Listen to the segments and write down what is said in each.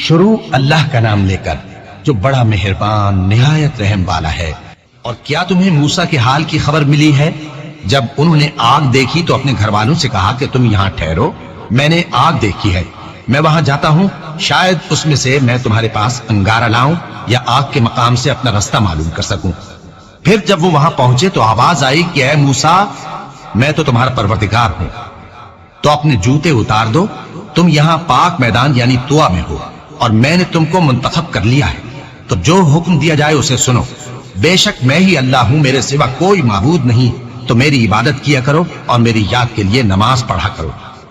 شروع اللہ کا نام لے کر جو بڑا مہربان نہایت رحم والا ہے۔ اور کیا تمہیں موسیٰ کے حال کی خبر ملی ہے؟ جب انہوں نے آگ دیکھی تو اپنے گھر والوں سے کہا کہ تم یہاں ٹھہرو، میں نے آگ دیکھی ہے، میں وہاں جاتا ہوں، شاید اس میں سے میں تمہارے پاس انگارہ لاؤں یا آگ کے مقام سے اپنا رستہ معلوم کر سکوں۔ پھر جب وہ وہاں پہنچے تو آواز آئی کہ اے موسیٰ، میں تو تمہارا پروردگار ہوں، تو اپنے جوتے اتار دو، تم یہاں پاک میدان یعنی طوا میں ہو، اور میں نے تم کو منتخب کر لیا ہے، تو جو حکم دیا جائے اسے سنو۔ بے شک میں ہی اللہ ہوں، میرے سوا کوئی معبود نہیں، تو میری عبادت کیا کرو اور میری یاد کے لیے نماز پڑھا کرو۔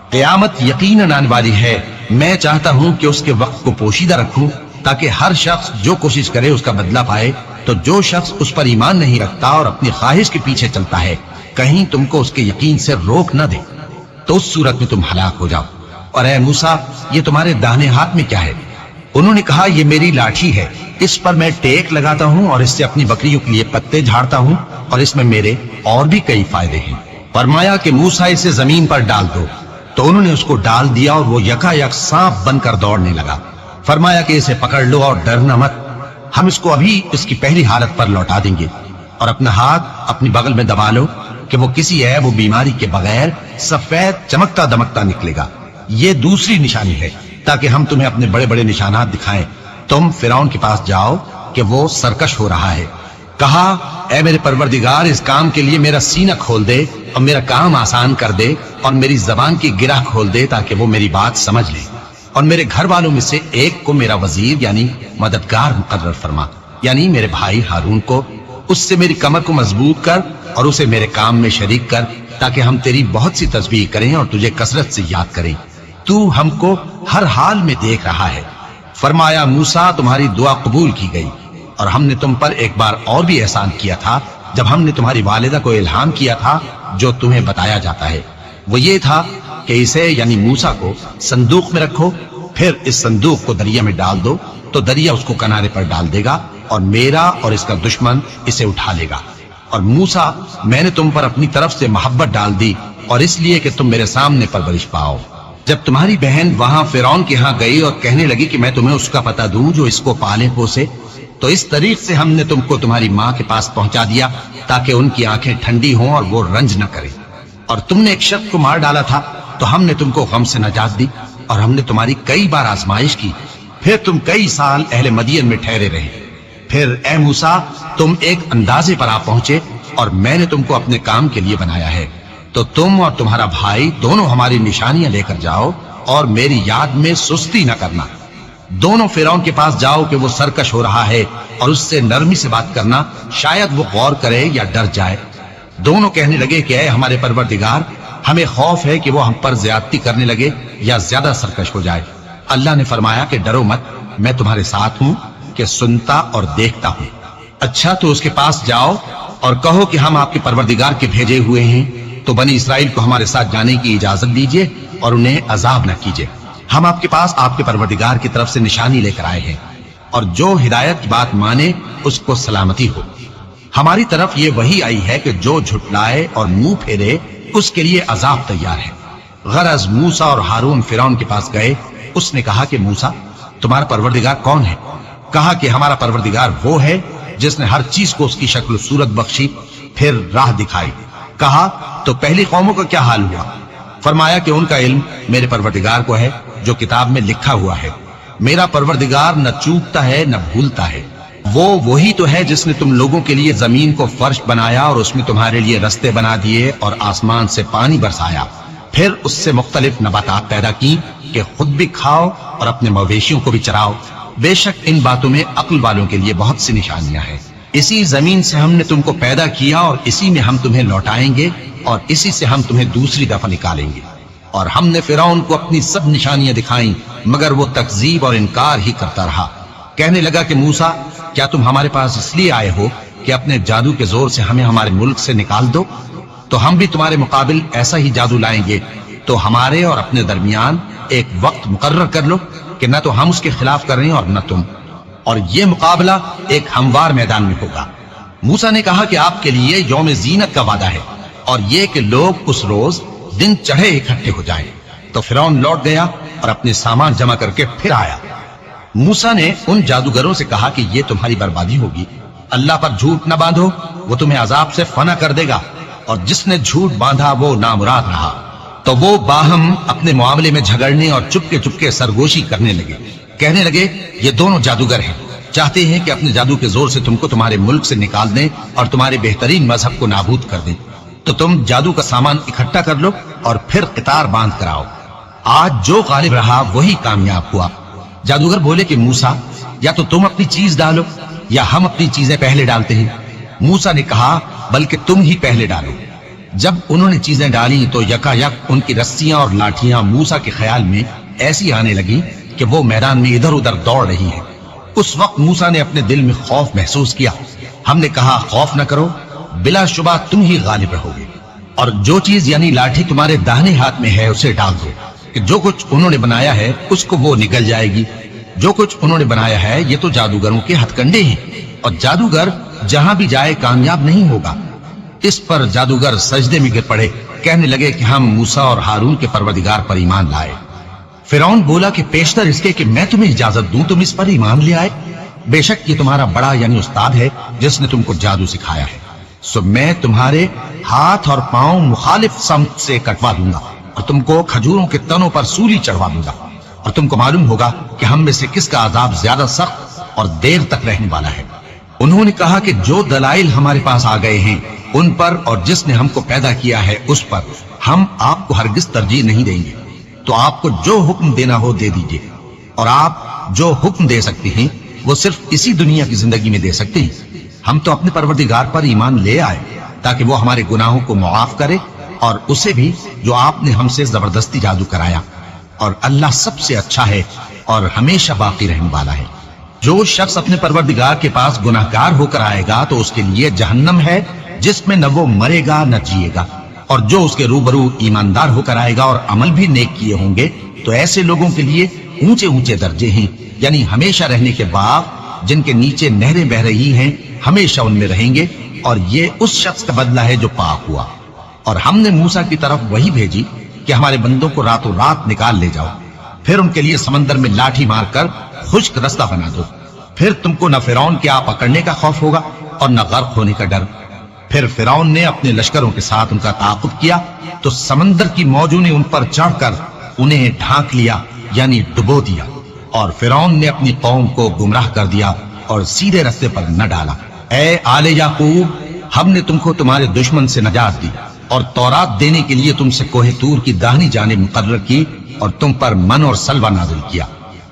قیامت یقیناً آنے والی ہے، میں چاہتا ہوں کہ اس کے وقت کو پوشیدہ رکھوں تاکہ ہر شخص جو کوشش کرے اس کا بدلہ پائے، تو جو شخص اس پر ایمان نہیں رکھتا اور اپنی خواہش کے پیچھے چلتا ہے کہیں تم کو اس کے یقین سے روک نہ دے، تو اس صورت میں تم ہلاک ہو جاؤ۔ اور اے موسیٰ، یہ تمہارے داہنے ہاتھ میں کیا ہے؟ انہوں نے کہا یہ میری لاٹھی ہے، اس پر میں ٹیک لگاتا ہوں اور اس سے اپنی بکریوں کے لیے پتے جھاڑتا ہوں، اور اس میں میرے اور بھی کئی فائدے ہیں۔ فرمایا کہ موسیٰ اسے زمین پر ڈال دو، تو انہوں نے اس کو ڈال دیا اور وہ یکا یک سانپ بن کر دوڑنے لگا۔ فرمایا کہ اسے پکڑ لو اور ڈرنا مت، ہم اس کو ابھی اس کی پہلی حالت پر لوٹا دیں گے، اور اپنا ہاتھ اپنی بغل میں دبا لو کہ وہ کسی عیب و بیماری کے بغیر سفید چمکتا دمکتا نکلے گا۔ یہ دوسری نشانی ہے تاکہ ہم تمہیں اپنے بڑے بڑے نشانات دکھائیں۔ تم فرعون کے پاس جاؤ کہ وہ سرکش ہو رہا ہے، کہا اے میرے پروردگار، اس کام کے لیے میرا سینہ کھول دے اور میرا کام آسان کر دے، اور میری زبان کی گرہ کھول دے تاکہ وہ میری بات سمجھ لے، اور میرے گھر والوں میں سے ایک کو میرا وزیر یعنی مددگار مقرر فرما، یعنی میرے بھائی ہارون کو، اس سے میری کمر کو مضبوط کر اور اسے میرے کام میں شریک کر، تاکہ ہم تیری بہت سی تسبیح کریں اور تجھے کثرت سے یاد کریں، تو ہم کو ہر حال میں دیکھ رہا ہے۔ فرمایا موسیٰ، تمہاری دعا قبول کی گئی، اور ہم نے تم پر ایک بار اور بھی احسان کیا تھا جب ہم نے تمہاری والدہ کو الہام کیا تھا جو تمہیں بتایا جاتا ہے، وہ یہ تھا کہ اسے یعنی موسیٰ کو صندوق میں رکھو، پھر اس صندوق کو دریا میں ڈال دو تو دریا اس کو کنارے پر ڈال دے گا، اور میرا اور اس کا دشمن اسے اٹھا لے گا۔ اور موسیٰ، میں نے تم پر اپنی طرف سے محبت ڈال دی، اور اس لیے کہ تم میرے سامنے پرورش پاؤ۔ جب تمہاری بہن وہاں فرعون کے ہاں گئی اور کہنے لگی کہ میں تمہیں اس کا پتہ دوں جو اس کو پالے پوسے، تو اس طریق سے ہم نے تم کو تمہاری ماں کے پاس پہنچا دیا تاکہ ان کی آنکھیں ٹھنڈی ہوں اور وہ رنج نہ کرے۔ اور تم نے ایک شخص کو مار ڈالا تھا تو ہم نے تم کو غم سے نجات دی، اور ہم نے تمہاری کئی بار آزمائش کی، پھر تم کئی سال اہل مدین میں ٹھہرے رہے۔ پھر اے موسیٰ، تم ایک اندازے پر آ پہنچے، اور میں نے تم کو اپنے کام کے لیے بنایا ہے، تو تم اور تمہارا بھائی دونوں ہماری نشانیاں لے کر جاؤ، اور میری یاد میں سستی نہ کرنا۔ دونوں فرعون کے پاس جاؤ کہ وہ سرکش ہو رہا ہے، اور اس سے نرمی سے بات کرنا، شاید وہ غور کرے یا ڈر جائے۔ دونوں کہنے لگے کہ اے ہمارے پروردگار، ہمیں خوف ہے کہ وہ ہم پر زیادتی کرنے لگے یا زیادہ سرکش ہو جائے۔ اللہ نے فرمایا کہ ڈرو مت، میں تمہارے ساتھ ہوں کہ سنتا اور دیکھتا ہوں۔ اچھا تو اس کے پاس جاؤ اور کہو کہ ہم آپ کے پروردگار کے بھیجے ہوئے ہیں، تو بنی اسرائیل کو ہمارے ساتھ جانے کی اجازت دیجیے اور انہیں عذاب نہ کیجیے۔ ہم آپ کے پاس آپ کے پروردگار کی طرف سے نشانی لے کر آئے ہیں، اور جو ہدایت کی بات مانے اس کو سلامتی ہو۔ ہماری طرف یہ وحی آئی ہے کہ جو جھٹلائے اور منہ پھیرے اس کے لیے عذاب تیار ہے۔ غرض موسیٰ اور ہارون فرعون کے پاس گئے، اس نے کہا کہ موسیٰ، تمہارا پروردگار کون ہے؟ کہا کہ ہمارا پروردگار وہ ہے جس نے ہر چیز کو اس کی شکل و صورت بخشی، پھر راہ دکھائی۔ کہا تو پہلی قوموں کا کیا حال ہوا؟ فرمایا کہ ان کا علم میرے پروردگار کو ہے جو کتاب میں لکھا ہوا ہے۔ میرا پروردگار نہ چوکتا ہے نہ بھولتا ہے، وہ وہی تو ہے جس نے تم لوگوں کے لیے زمین کو فرش بنایا اور اس میں تمہارے لیے رستے بنا دیے اور آسمان سے پانی برسایا، پھر اس سے مختلف نباتات پیدا کی کہ خود بھی کھاؤ اور اپنے مویشیوں کو بھی چراؤ۔ بے شک ان باتوں میں عقل والوں کے لیے بہت سی نشانیاں ہیں۔ اسی زمین سے ہم نے تم کو پیدا کیا اور اسی میں ہم تمہیں لوٹائیں گے اور اسی سے ہم تمہیں دوسری دفعہ نکالیں گے۔ اور ہم نے فرعون کو اپنی سب نشانیاں دکھائیں مگر وہ تکذیب اور انکار ہی کرتا رہا۔ کہنے لگا کہ موسیٰ، کیا تم ہمارے پاس اس لیے آئے ہو کہ اپنے جادو کے زور سے ہمیں ہمارے ملک سے نکال دو؟ تو ہم بھی تمہارے مقابل ایسا ہی جادو لائیں گے، تو ہمارے اور اپنے درمیان ایک وقت مقرر کر لو کہ نہ تو ہم اس کے خلاف کریں اور نہ تم، اور یہ مقابلہ ایک ہموار میدان میں ہوگا۔ موسیٰ نے کہا کہ آپ کے لیے یوم زینت کا وعدہ ہے، اور یہ کہ لوگ اس روز دن چڑھے اکٹھے ہو جائیں۔ تو فرعون لوٹ گیا اور اپنے سامان جمع کر کے پھر آیا۔ موسیٰ نے ان جادوگروں سے کہا کہ یہ تمہاری بربادی ہوگی، اللہ پر جھوٹ نہ باندھو، وہ تمہیں عذاب سے فنا کر دے گا، اور جس نے جھوٹ باندھا وہ نامراد رہا۔ تو وہ باہم اپنے معاملے میں جھگڑنے اور چپکے چپکے سرگوشی کرنے لگے، کہنے لگے یہ دونوں جادوگر ہیں، چاہتے ہیں کہ اپنے جادو کے زور سے تم کو تمہارے ملک سے نکال دیں اور تمہارے بہترین مذہب کو نابود کر دیں، تو تم جادو کا سامان اکٹھا کر لو اور پھر قطار باندھ کر آؤ، آج جو غالب رہا وہی کامیاب ہوا۔ جادوگر بولے کہ موسیٰ یا تو تم اپنی چیز ڈالو یا ہم اپنی چیزیں پہلے ڈالتے ہیں۔ موسیٰ نے کہا بلکہ تم ہی پہلے ڈالو۔ جب انہوں نے چیزیں ڈالی تو یکا یک ان کی رسیاں اور لاٹھیاں موسیٰ کے خیال میں ایسی آنے لگی کہ وہ میدان میں ادھر ادھر دوڑ رہی ہیں۔ اس وقت موسیٰ نے اپنے دل میں خوف محسوس کیا۔ ہم نے کہا خوف نہ کرو، بلا شبہ تم ہی غالب رہو گے، اور جو چیز یعنی لاٹھی تمہارے داہنے ہاتھ میں ہے اسے ڈال دو کہ جو کچھ انہوں نے بنایا ہے اس کو وہ نگل جائے گی۔ جو کچھ انہوں نے بنایا ہے یہ تو جادوگروں کے ہتھ کنڈے ہیں، اور جادوگر جہاں بھی جائے کامیاب نہیں ہوگا۔ اس پر جادوگر سجدے میں گر پڑے، کہنے لگے کہ ہم موسیٰ اور ہارون کے پروردگار پر ایمان لائے۔ فرعون بولا کہ پیشتر اس کے کہ میں تمہیں اجازت دوں تم اس پر ایمان لے آئے، بے شک یہ تمہارا بڑا یعنی استاد ہے جس نے تم کو جادو سکھایا ہے، سو میں تمہارے ہاتھ اور پاؤں مخالف سمت سے کٹوا دوں گا اور تم کو کھجوروں کے تنوں پر سولی چڑھوا دوں گا، اور تم کو معلوم ہوگا کہ ہم میں سے کس کا عذاب زیادہ سخت اور دیر تک رہنے والا ہے۔ انہوں نے کہا کہ جو دلائل ہمارے پاس آ گئے ہیں ان پر اور جس نے ہم کو پیدا کیا ہے اس پر ہم آپ کو ہرگز ترجیح نہیں دیں گے، تو آپ کو جو حکم دینا ہو دے دیجئے، اور آپ جو حکم دے سکتے ہیں وہ صرف اسی دنیا کی زندگی میں دے سکتے ہیں۔ ہم تو اپنے پروردگار پر ایمان لے آئے تاکہ وہ ہمارے گناہوں کو معاف کرے، اور اسے بھی جو آپ نے ہم سے زبردستی جادو کرایا، اور اللہ سب سے اچھا ہے اور ہمیشہ باقی رہنے والا ہے۔ جو شخص اپنے پروردگار کے پاس گناہگار ہو کر آئے گا تو اس کے لیے جہنم ہے جس میں نہ وہ مرے گا نہ جیے گا، اور جو اس کے روبرو ایماندار ہو کر آئے گا اور عمل بھی نیک کیے ہوں گے تو ایسے لوگوں کے لیے اونچے اونچے درجے ہیں، یعنی ہمیشہ رہنے کے باغ جن کے نیچے نہریں بہ رہی ہیں، ہمیشہ ان میں رہیں گے، اور یہ اس شخص کا بدلہ ہے جو پاک ہوا۔ اور ہم نے موسیٰ کی طرف وہی بھیجی کہ ہمارے بندوں کو راتوں رات نکال لے جاؤ، پھر ان کے لیے سمندر میں لاٹھی مار کر خشک رستہ بنا دو، پھر تم کو نہ فرعون کے آ پکڑنے کا خوف ہوگا اور نہ غرق ہونے کا ڈر۔ پھر فرعون نے اپنے لشکروں کے ساتھ ان کا تعاقب کیا تو سمندر کی موجوں نے ان پر چڑھ کر انہیں ڈھانک لیا یعنی ڈبو دیا، اور فرعون نے اپنی قوم کو گمراہ کر دیا اور سیدھے رستے پر نہ ڈالا۔ اے آل یعقوب، ہم نے تم کو تمہارے دشمن سے نجات دی اور تورات دینے کے لیے تم سے کوہ طور کی داہنی جانب مقرر کی، اور تم پر من اور سلوہ نازل کیا،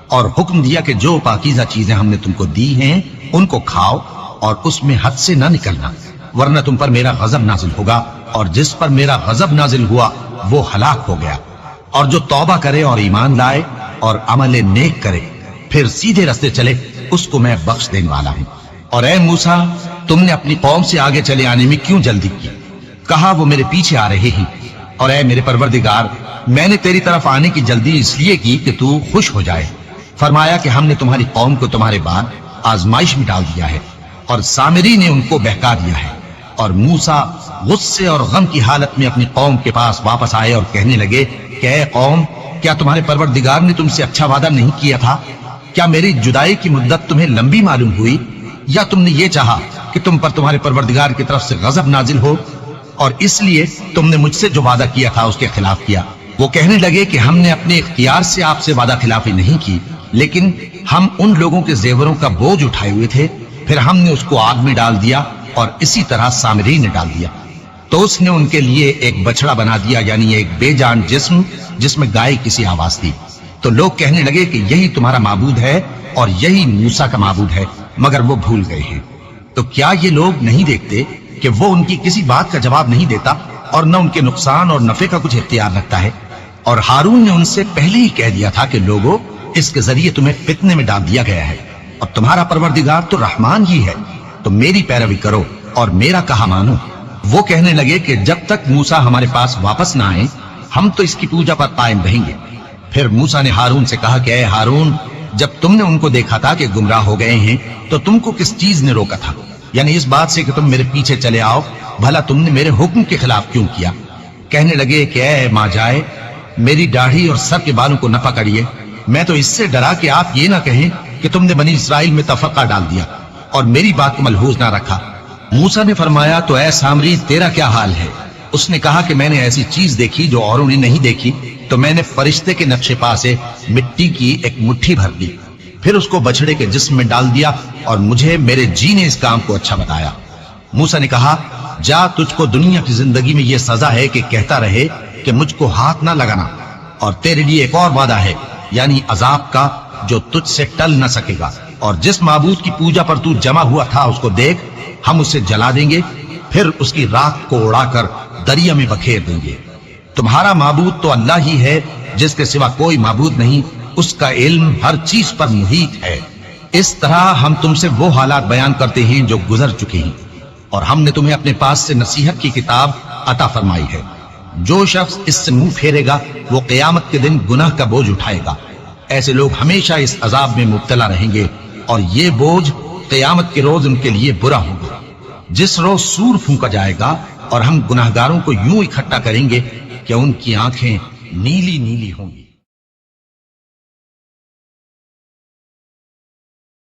اور حکم دیا کہ جو پاکیزہ چیزیں ہم نے تم کو دی ہیں ان کو کھاؤ اور اس میں حد سے نہ نکلنا، ورنہ تم پر میرا غضب نازل ہوگا، اور جس پر میرا غضب نازل ہوا وہ ہلاک ہو گیا۔ اور جو توبہ کرے اور ایمان لائے اور عمل نیک کرے پھر سیدھے رستے چلے اس کو میں بخش دینے والا ہوں۔ اور اے موسیٰ، تم نے اپنی قوم سے آگے چلے آنے میں کیوں جلدی کی؟ کہا وہ میرے پیچھے آ رہے ہیں۔ اور اے میرے پروردگار، میں نے تیری طرف آنے کی جلدی اس لیے کی کہ تو خوش ہو جائے۔ فرمایا کہ ہم نے تمہاری قوم کو تمہارے بعد آزمائش میں ڈال دیا ہے، اور سامری نے ان کو بہکا دیا ہے۔ اور موسیٰ غصے اور غم کی حالت میں اپنی قوم کے پاس واپس آئے اور کہنے لگے کہ اے قوم، کیا تمہارے پروردگار نے تم سے اچھا وعدہ نہیں کیا تھا؟ کیا میری جدائی کی مدت تمہیں لمبی معلوم ہوئی، یا تم نے یہ چاہا کہ تم پر تمہارے پروردگار کی طرف سے غضب نازل ہو، اور اس لیے تم نے مجھ سے جو وعدہ کیا تھا اس کے خلاف کیا؟ وہ کہنے لگے کہ ہم نے اپنے اختیار سے آپ سے وعدہ خلافی نہیں کی، لیکن ہم ان لوگوں کے زیوروں کا بوجھ اٹھائے ہوئے تھے، پھر ہم نے اس کو آگ میں ڈال دیا، اور اسی طرح سامری نے ڈال دیا۔ تو اس نے ان کے لیے ایک بچڑا بنا دیا، یعنی ایک بے جان جسم جس میں گائے کسی آواز تھی۔ تو لوگ کہنے لگے کہ یہی تمہارا معبود ہے اور یہی موسیٰ کا معبود ہے، مگر وہ بھول گئے ہیں۔ تو کیا یہ لوگ نہیں دیکھتے کہ وہ ان کی کسی بات کا جواب نہیں دیتا اور نہ ان کے نقصان اور نفع کا کچھ اختیار رکھتا ہے؟ اور ہارون نے ان سے پہلے ہی کہہ دیا تھا کہ لوگوں، اس کے ذریعے تمہیں فتنے میں ڈال دیا گیا ہے، اور تمہارا پروردگار تو رحمان ہی ہے، تو میری پیروی کرو اور میرا کہا مانو۔ وہ کہنے لگے کہ جب تک موسیٰ ہمارے پاس واپس نہ آئے ہم تو اس کی پوجا پر قائم رہیں گے۔ پھر موسیٰ نے ہارون سے کہا کہ اے ہارون، جب تم نے ان کو دیکھا تھا کہ گمراہ ہو گئے ہیں تو تم کو کس چیز نے روکا تھا؟ یعنی اس بات سے کہ تم میرے پیچھے چلے آؤ، بھلا تم نے میرے حکم کے خلاف کیوں کیا؟ کہنے لگے کہ اے ماں جائے، میری داڑھی اور سر کے بالوں کو نہ پکڑیے، میں تو اس سے ڈرا کہ آپ یہ نہ کہیں کہ تم نے بنی اسرائیل میں تفرقہ ڈال دیا اور میری بات کو ملحوظ نہ رکھا۔ موسیٰ نے فرمایا تو اے سامری تیرا کیا حال ہے؟ اس نے کہا کہ میں نے ایسی چیز دیکھی جو اوروں نے نہیں دیکھی، تو میں نے فرشتے کے نقش پا سے مٹی کی ایک مٹھی بھر لی، پھر اس کو بچڑے کے جسم میں ڈال دیا اور مجھے میرے جی نے اس کام کو اچھا بتایا۔ موسیٰ نے کہا جا، تجھ کو دنیا کی زندگی میں یہ سزا ہے کہ کہتا رہے کہ مجھ کو ہاتھ نہ لگانا، اور تیرے لیے ایک اور وعدہ ہے، یعنی عذاب کا جو تجھ سے ٹل نہ سکے گا، اور جس معبود کی پوجا پر تو جمع ہوا تھا اس کو دیکھ، ہم اسے جلا دیں گے، پھر اس کی راکھ کو اڑا کر دریا میں بکھیر دیں گے۔ تمہارا معبود تو اللہ ہی ہے، جس کے سوا کوئی معبود نہیں، اس کا علم ہر چیز پر محیط ہے۔ اس طرح ہم تم سے وہ حالات بیان کرتے ہیں جو گزر چکے ہیں، اور ہم نے تمہیں اپنے پاس سے نصیحت کی کتاب عطا فرمائی ہے۔ جو شخص اس سے منہ پھیرے گا وہ قیامت کے دن گناہ کا بوجھ اٹھائے گا۔ ایسے لوگ ہمیشہ اس عذاب میں مبتلا رہیں گے، اور یہ بوجھ قیامت کے روز ان کے لیے برا ہوگا۔ جس روز سور پھونکا جائے گا اور ہم گناہگاروں کو یوں اکٹھا کریں گے کہ ان کی آنکھیں نیلی نیلی ہوں گی۔